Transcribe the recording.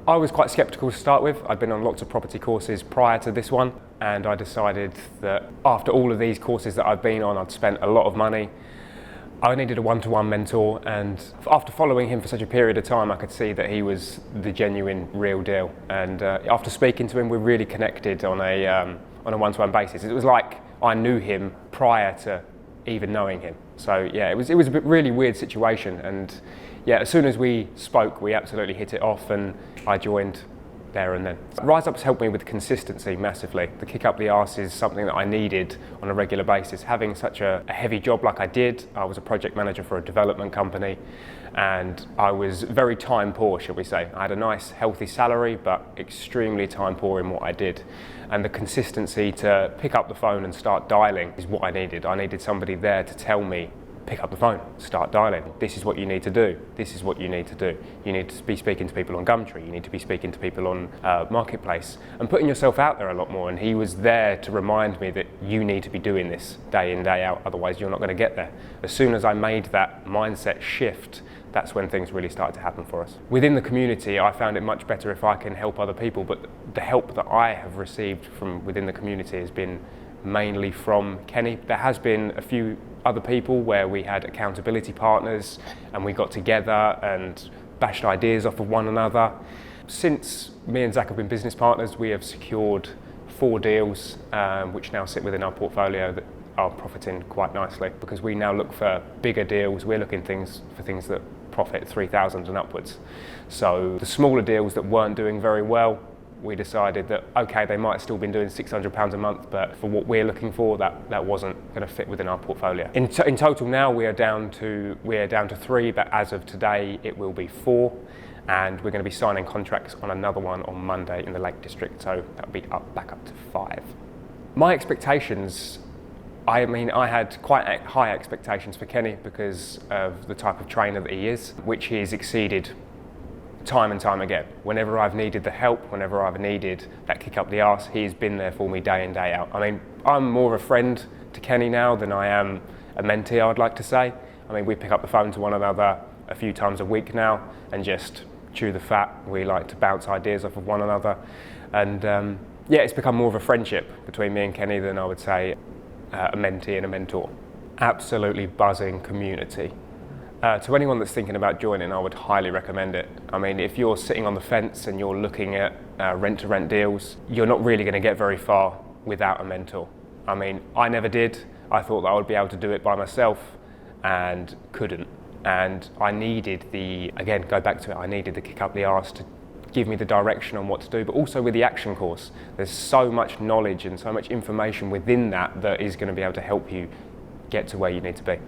I was quite sceptical to start with. I'd been on lots of property courses prior to this one, and I decided that after all of these courses that I've been on, I'd spent a lot of money. I needed a one-to-one mentor, and after following him for such a period of time, I could see that he was the genuine, real deal. And after speaking to him, we really connected on a one-to-one basis. It was like I knew him prior to even knowing him. So yeah, it was a really weird situation. And yeah, as soon as we spoke, we absolutely hit it off, and I joined there and then. Rise Up's helped me with consistency massively. The kick up the arse is something that I needed on a regular basis. Having such a heavy job like I did, I was a project manager for a development company, and I was very time poor, shall we say. I had a nice healthy salary, but extremely time poor in what I did. And the consistency to pick up the phone and start dialing is what I needed. I needed somebody there to tell me, pick up the phone, start dialing. This is what you need to do. This is what you need to do. You need to be speaking to people on Gumtree. You need to be speaking to people on Marketplace and putting yourself out there a lot more. And he was there to remind me that you need to be doing this day in, day out. Otherwise, you're not going to get there. As soon as I made that mindset shift, that's when things really started to happen for us. Within the community, I found it much better if I can help other people, but the help that I have received from within the community has been mainly from Kenny. There has been a few other people where we had accountability partners and we got together and bashed ideas off of one another. Since me and Zach have been business partners, we have secured 4 deals which now sit within our portfolio that are profiting quite nicely, because we now look for bigger deals. We're looking for things that profit 3,000 and upwards. So the smaller deals that weren't doing very well, we decided that okay, they might have still been doing £600 a month, but for what we're looking for, that wasn't going to fit within our portfolio. In total now we are down to 3, but as of today it will be 4, and we're going to be signing contracts on another one on Monday in the Lake District, so that'll be back up to 5. My expectations, I had quite high expectations for Kenny because of the type of trainer that he is, which he's exceeded time and time again. Whenever I've needed the help, whenever I've needed that kick up the arse, he's been there for me day in, day out. I'm more of a friend to Kenny now than I am a mentee, I'd like to say. We pick up the phone to one another a few times a week now and just chew the fat. We like to bounce ideas off of one another. And yeah, it's become more of a friendship between me and Kenny than I would say a mentee and a mentor. Absolutely buzzing community. To anyone that's thinking about joining, I would highly recommend it. If you're sitting on the fence and you're looking at rent-to-rent deals, you're not really going to get very far without a mentor. I never did. I thought that I would be able to do it by myself and couldn't. And I needed go back to it, I needed the kick up the arse to give me the direction on what to do, but also with the action course. There's so much knowledge and so much information within that is going to be able to help you get to where you need to be.